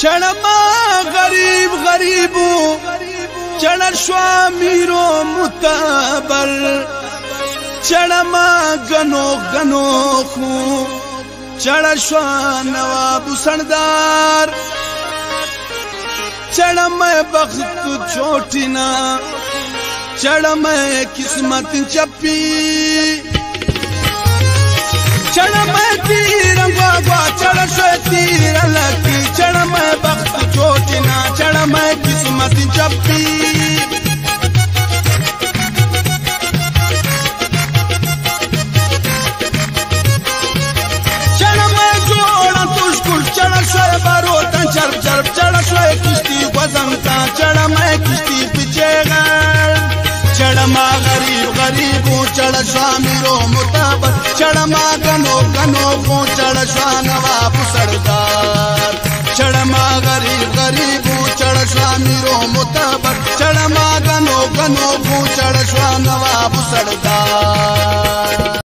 چڑما غریب غریبو چڑ شوا میرو متبر چڑما گنو گنو خو چڑ شوا نواب سردار چڑما بخت چوٹینا چڑما قسمت چپی چڑما تیر گوا چڑ شو تیر لکی چڑما بخت چوٹینا چڑما قسمت چپی چڑما جوڑا تشکل چڑ شو بارو تن چرب چرب چڑ شو کشتی وزمتا چڑما کشتی پیچھے غیر چڑما غریب غریبو چڑ شو میرو متبر چڑما گنو گنو کو چڑ شو نواب سردار چڑما غریب غریبو چڑ شو میرو متبر چڑما گنو گنو کو چڑ شو نواب سردار